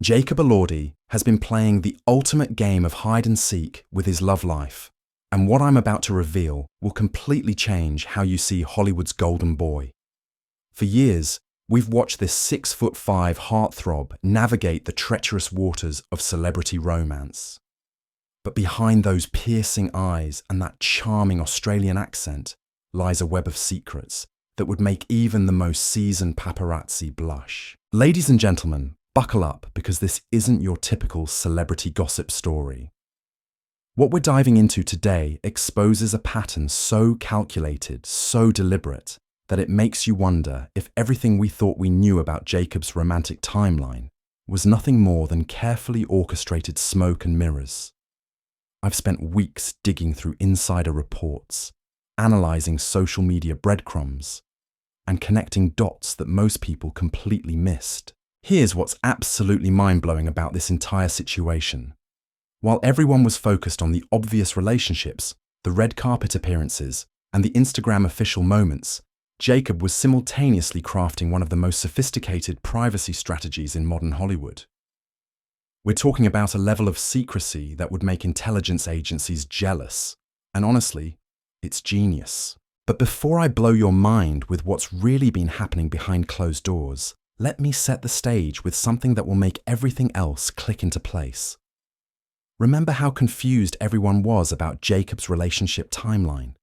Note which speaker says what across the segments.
Speaker 1: Jacob Elordi has been playing the ultimate game of hide and seek with his love life, and what I'm about to reveal will completely change how you see Hollywood's golden boy. For years, we've watched this 6'5" heartthrob navigate the treacherous waters of celebrity romance. But behind those piercing eyes and that charming Australian accent lies a web of secrets that would make even the most seasoned paparazzi blush. Ladies and gentlemen, buckle up, because this isn't your typical celebrity gossip story. What we're diving into today exposes a pattern so calculated, so deliberate, that it makes you wonder if everything we thought we knew about Jacob's romantic timeline was nothing more than carefully orchestrated smoke and mirrors. I've spent weeks digging through insider reports, analysing social media breadcrumbs, and connecting dots that most people completely missed. Here's what's absolutely mind-blowing about this entire situation. While everyone was focused on the obvious relationships, the red carpet appearances, and the Instagram official moments, Jacob was simultaneously crafting one of the most sophisticated privacy strategies in modern Hollywood. We're talking about a level of secrecy that would make intelligence agencies jealous, and honestly, it's genius. But before I blow your mind with what's really been happening behind closed doors, let me set the stage with something that will make everything else click into place. Remember how confused everyone was about Jacob's relationship timeline?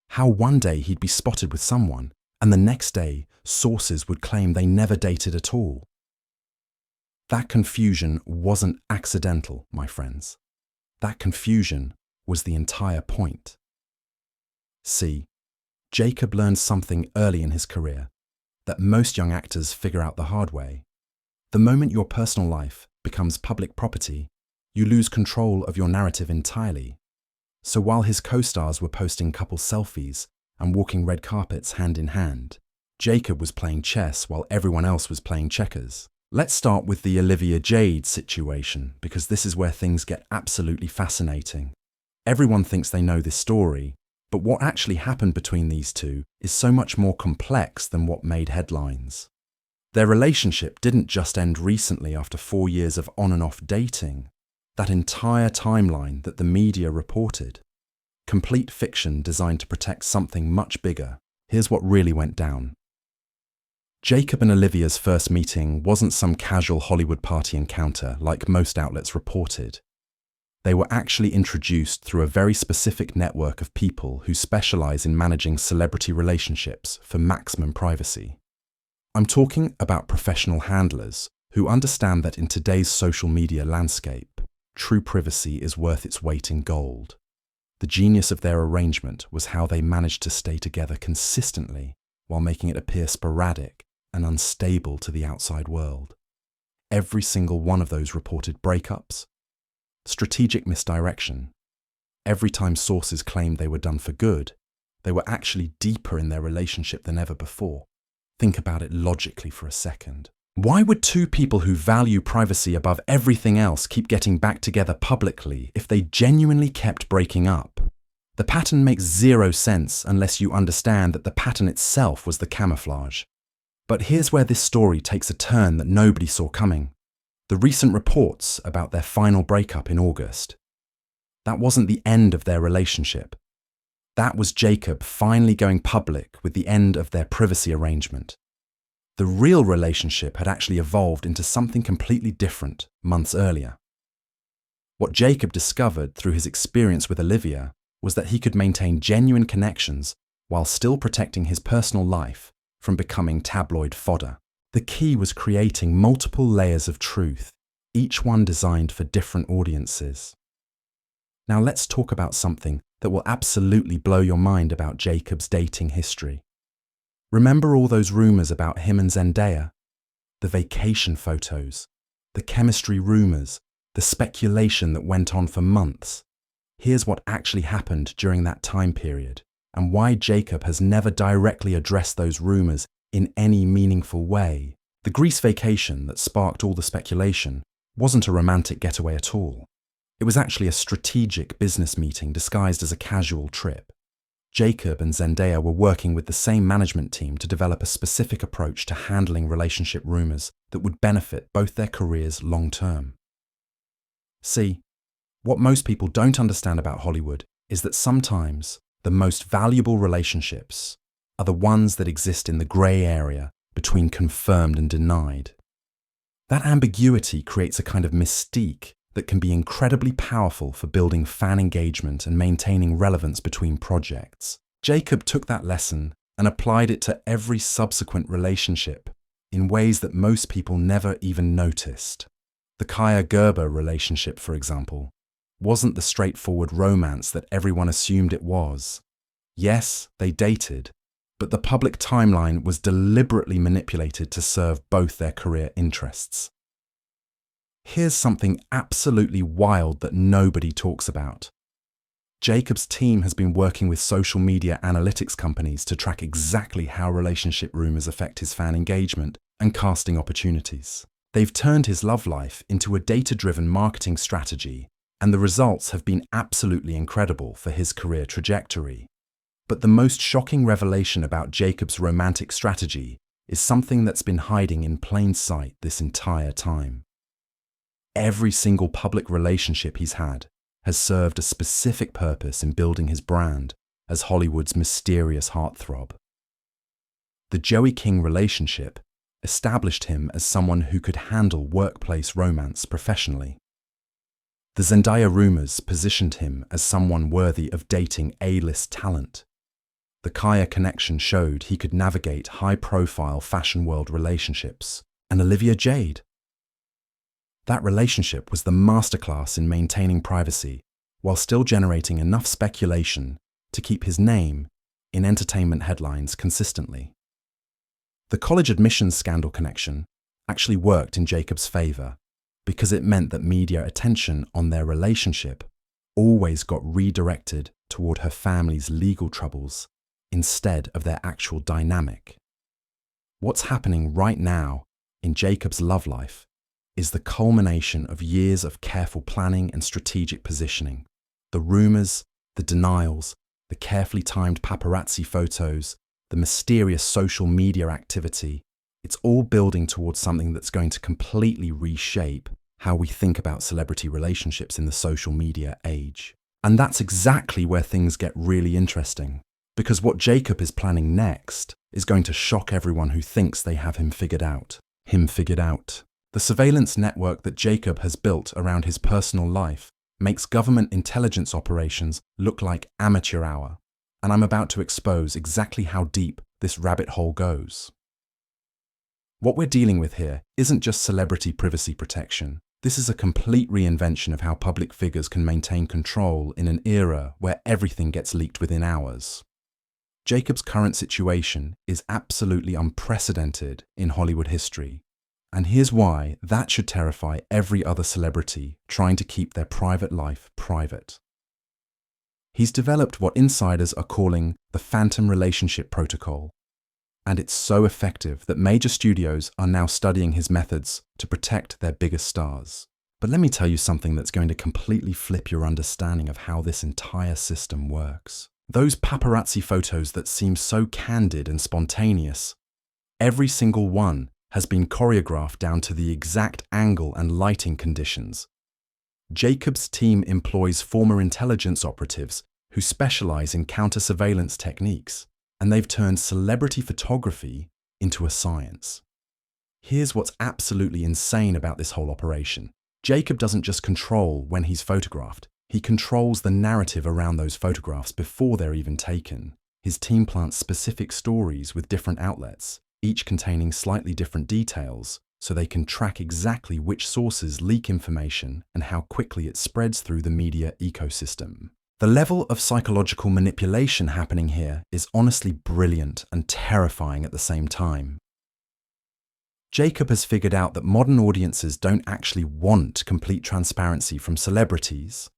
Speaker 1: How one day he'd be spotted with someone, and the next day sources would claim they never dated at all. That confusion wasn't accidental, my friends. That confusion was the entire point. See, Jacob learned something early in his career that most young actors figure out the hard way. The moment your personal life becomes public property, you lose control of your narrative entirely. So while his co-stars were posting couple selfies and walking red carpets hand in hand, Jacob was playing chess while everyone else was playing checkers. Let's start with the Olivia Jade situation, because this is where things get absolutely fascinating. Everyone thinks they know this story, but what actually happened between these two is so much more complex than what made headlines. Their relationship didn't just end recently after 4 years of on and off dating. That entire timeline that the media reported, complete fiction designed to protect something much bigger. Here's what really went down. Jacob and Olivia's first meeting wasn't some casual Hollywood party encounter like most outlets reported. They were actually introduced through a very specific network of people who specialize in managing celebrity relationships for maximum privacy. I'm talking about professional handlers who understand that in today's social media landscape, true privacy is worth its weight in gold. The genius of their arrangement was how they managed to stay together consistently while making it appear sporadic and unstable to the outside world. Every single one of those reported breakups, strategic misdirection. Every time sources claimed they were done for good, they were actually deeper in their relationship than ever before. Think about it logically for a second. Why would two people who value privacy above everything else keep getting back together publicly if they genuinely kept breaking up? The pattern makes zero sense unless you understand that the pattern itself was the camouflage. But here's where this story takes a turn that nobody saw coming. The recent reports about their final breakup in August. That wasn't the end of their relationship. That was Jacob finally going public with the end of their privacy arrangement. The real relationship had actually evolved into something completely different months earlier. What Jacob discovered through his experience with Olivia was that he could maintain genuine connections while still protecting his personal life from becoming tabloid fodder. The key was creating multiple layers of truth, each one designed for different audiences. Now let's talk about something that will absolutely blow your mind about Jacob's dating history. Remember all those rumors about him and Zendaya? The vacation photos, the chemistry rumors, the speculation that went on for months. Here's what actually happened during that time period, and why Jacob has never directly addressed those rumors in any meaningful way. The Greece vacation that sparked all the speculation wasn't a romantic getaway at all. It was actually a strategic business meeting disguised as a casual trip. Jacob and Zendaya were working with the same management team to develop a specific approach to handling relationship rumors that would benefit both their careers long term. See, what most people don't understand about Hollywood is that sometimes the most valuable relationships are the ones that exist in the grey area between confirmed and denied. That ambiguity creates a kind of mystique that can be incredibly powerful for building fan engagement and maintaining relevance between projects. Jacob took that lesson and applied it to every subsequent relationship in ways that most people never even noticed. The Kaya Gerber relationship, for example, wasn't the straightforward romance that everyone assumed it was. Yes, they dated, but the public timeline was deliberately manipulated to serve both their career interests. Here's something absolutely wild that nobody talks about. Jacob's team has been working with social media analytics companies to track exactly how relationship rumors affect his fan engagement and casting opportunities. They've turned his love life into a data-driven marketing strategy, and the results have been absolutely incredible for his career trajectory. But the most shocking revelation about Jacob's romantic strategy is something that's been hiding in plain sight this entire time. Every single public relationship he's had has served a specific purpose in building his brand as Hollywood's mysterious heartthrob. The Joey King relationship established him as someone who could handle workplace romance professionally. The Zendaya rumors positioned him as someone worthy of dating A-list talent. The Kaya connection showed he could navigate high-profile fashion world relationships. And Olivia Jade? That relationship was the masterclass in maintaining privacy while still generating enough speculation to keep his name in entertainment headlines consistently. The college admissions scandal connection actually worked in Jacob's favor because it meant that media attention on their relationship always got redirected toward her family's legal troubles instead of their actual dynamic. What's happening right now in Jacob's love life is the culmination of years of careful planning and strategic positioning. The rumors, the denials, the carefully timed paparazzi photos, the mysterious social media activity, it's all building towards something that's going to completely reshape how we think about celebrity relationships in the social media age. And that's exactly where things get really interesting, because what Jacob is planning next is going to shock everyone who thinks they have him figured out. The surveillance network that Jacob has built around his personal life makes government intelligence operations look like amateur hour, and I'm about to expose exactly how deep this rabbit hole goes. What we're dealing with here isn't just celebrity privacy protection. This is a complete reinvention of how public figures can maintain control in an era where everything gets leaked within hours. Jacob's current situation is absolutely unprecedented in Hollywood history. And here's why that should terrify every other celebrity trying to keep their private life private. He's developed what insiders are calling the Phantom Relationship Protocol, and it's so effective that major studios are now studying his methods to protect their biggest stars. But let me tell you something that's going to completely flip your understanding of how this entire system works. Those paparazzi photos that seem so candid and spontaneous, every single one has been choreographed down to the exact angle and lighting conditions. Jacob's team employs former intelligence operatives who specialize in counter-surveillance techniques, and they've turned celebrity photography into a science. Here's what's absolutely insane about this whole operation. Jacob doesn't just control when he's photographed, he controls the narrative around those photographs before they're even taken. His team plants specific stories with different outlets, each containing slightly different details, so they can track exactly which sources leak information and how quickly it spreads through the media ecosystem. The level of psychological manipulation happening here is honestly brilliant and terrifying at the same time. Jacob has figured out that modern audiences don't actually want complete transparency from celebrities.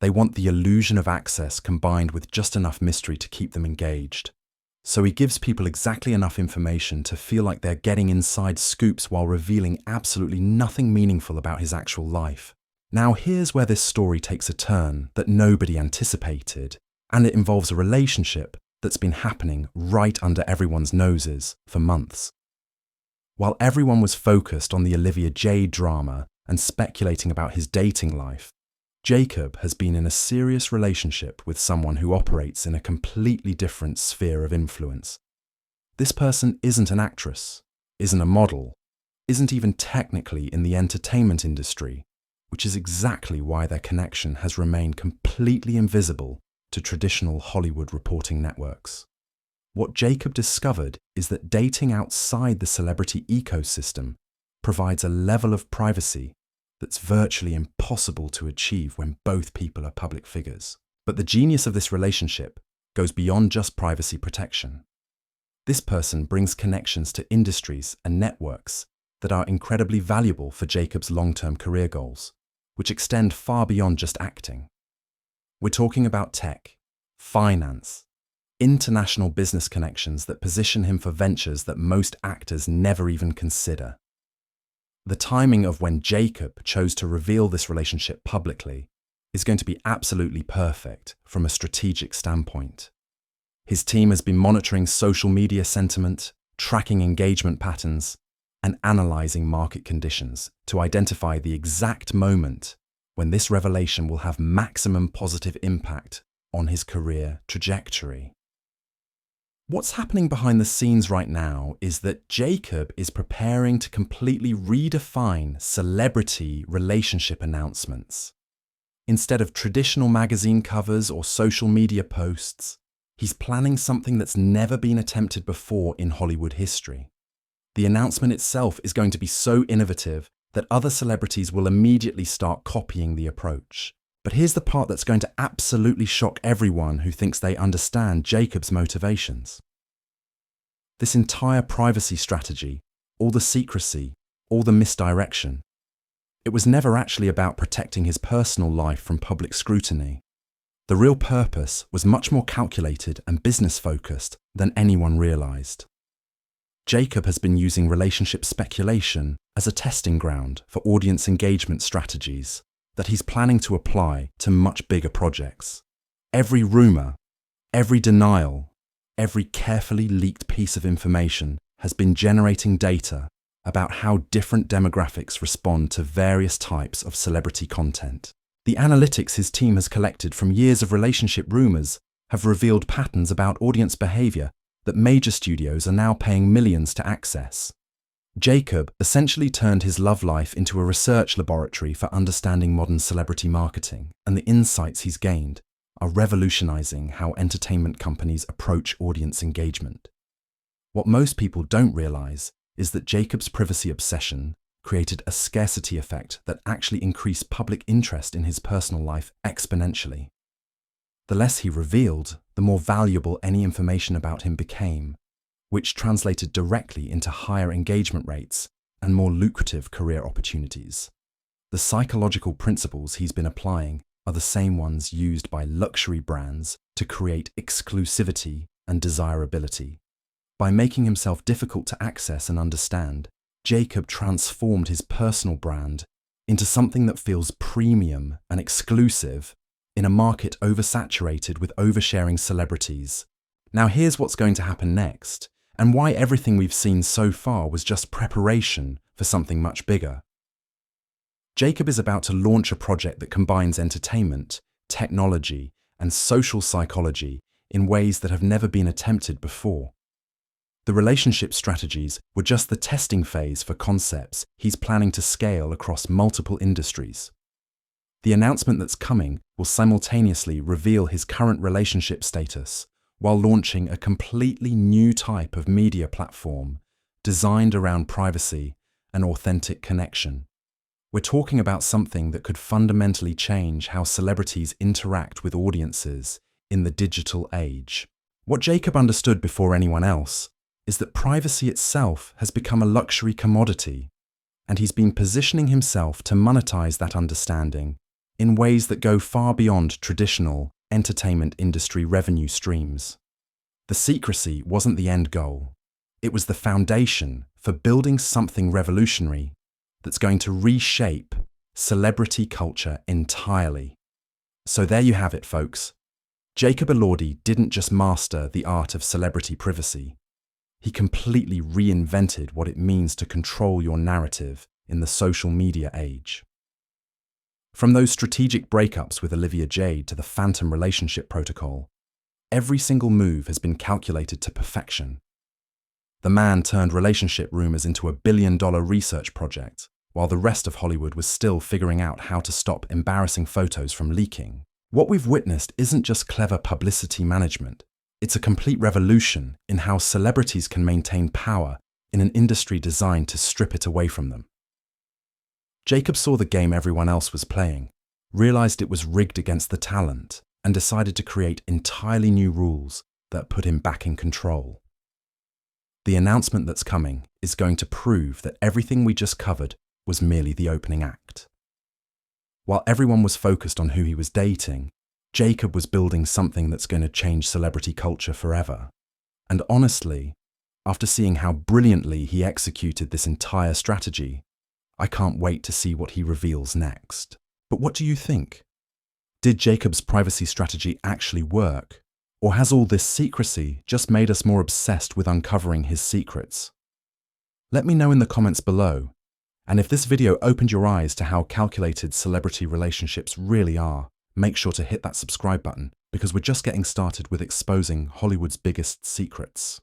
Speaker 1: They want the illusion of access combined with just enough mystery to keep them engaged. So he gives people exactly enough information to feel like they're getting inside scoops while revealing absolutely nothing meaningful about his actual life. Now here's where this story takes a turn that nobody anticipated, And it involves a relationship that's been happening right under everyone's noses for months. While everyone was focused on the Olivia Jade drama and speculating about his dating life, Jacob has been in a serious relationship with someone who operates in a completely different sphere of influence. This person isn't an actress, isn't a model, isn't even technically in the entertainment industry, which is exactly why their connection has remained completely invisible to traditional Hollywood reporting networks. What Jacob discovered is that dating outside the celebrity ecosystem provides a level of privacy that's virtually impossible to achieve when both people are public figures. But the genius of this relationship goes beyond just privacy protection. This person brings connections to industries and networks that are incredibly valuable for Jacob's long-term career goals, which extend far beyond just acting. We're talking about tech, finance, international business connections that position him for ventures that most actors never even consider. The timing of when Jacob chose to reveal this relationship publicly is going to be absolutely perfect from a strategic standpoint. His team has been monitoring social media sentiment, tracking engagement patterns, and analyzing market conditions to identify the exact moment when this revelation will have maximum positive impact on his career trajectory. What's happening behind the scenes right now is that Jacob is preparing to completely redefine celebrity relationship announcements. Instead of traditional magazine covers or social media posts, he's planning something that's never been attempted before in Hollywood history. The announcement itself is going to be so innovative that other celebrities will immediately start copying the approach. But here's the part that's going to absolutely shock everyone who thinks they understand Jacob's motivations. This entire privacy strategy, all the secrecy, all the misdirection, it was never actually about protecting his personal life from public scrutiny. The real purpose was much more calculated and business-focused than anyone realized. Jacob has been using relationship speculation as a testing ground for audience engagement strategies that he's planning to apply to much bigger projects. Every rumor, every denial, every carefully leaked piece of information has been generating data about how different demographics respond to various types of celebrity content. The analytics his team has collected from years of relationship rumors have revealed patterns about audience behavior that major studios are now paying millions to access. Jacob essentially turned his love life into a research laboratory for understanding modern celebrity marketing, and the insights he's gained are revolutionizing how entertainment companies approach audience engagement. What most people don't realize is that Jacob's privacy obsession created a scarcity effect that actually increased public interest in his personal life exponentially. The less he revealed, the more valuable any information about him became, which translated directly into higher engagement rates and more lucrative career opportunities. The psychological principles he's been applying are the same ones used by luxury brands to create exclusivity and desirability. By making himself difficult to access and understand, Jacob transformed his personal brand into something that feels premium and exclusive in a market oversaturated with oversharing celebrities. Now here's what's going to happen next, and why everything we've seen so far was just preparation for something much bigger. Jacob is about to launch a project that combines entertainment, technology, and social psychology in ways that have never been attempted before. The relationship strategies were just the testing phase for concepts he's planning to scale across multiple industries. The announcement that's coming will simultaneously reveal his current relationship status while launching a completely new type of media platform designed around privacy and authentic connection. We're talking about something that could fundamentally change how celebrities interact with audiences in the digital age. What Jacob understood before anyone else is that privacy itself has become a luxury commodity, and he's been positioning himself to monetize that understanding in ways that go far beyond traditional entertainment industry revenue streams. The secrecy wasn't the end goal. It was the foundation for building something revolutionary that's going to reshape celebrity culture entirely. So there you have it, folks. Jacob Elordi didn't just master the art of celebrity privacy, he completely reinvented what it means to control your narrative in the social media age. From those strategic breakups with Olivia Jade to the phantom relationship protocol, every single move has been calculated to perfection. The man turned relationship rumors into a billion-dollar research project, while the rest of Hollywood was still figuring out how to stop embarrassing photos from leaking. What we've witnessed isn't just clever publicity management, it's a complete revolution in how celebrities can maintain power in an industry designed to strip it away from them. Jacob saw the game everyone else was playing, realized it was rigged against the talent, and decided to create entirely new rules that put him back in control. The announcement that's coming is going to prove that everything we just covered was merely the opening act. While everyone was focused on who he was dating, Jacob was building something that's going to change celebrity culture forever. And honestly, after seeing how brilliantly he executed this entire strategy, I can't wait to see what he reveals next. But what do you think? Did Jacob's privacy strategy actually work? Or has all this secrecy just made us more obsessed with uncovering his secrets? Let me know in the comments below. And if this video opened your eyes to how calculated celebrity relationships really are, make sure to hit that subscribe button because we're just getting started with exposing Hollywood's biggest secrets.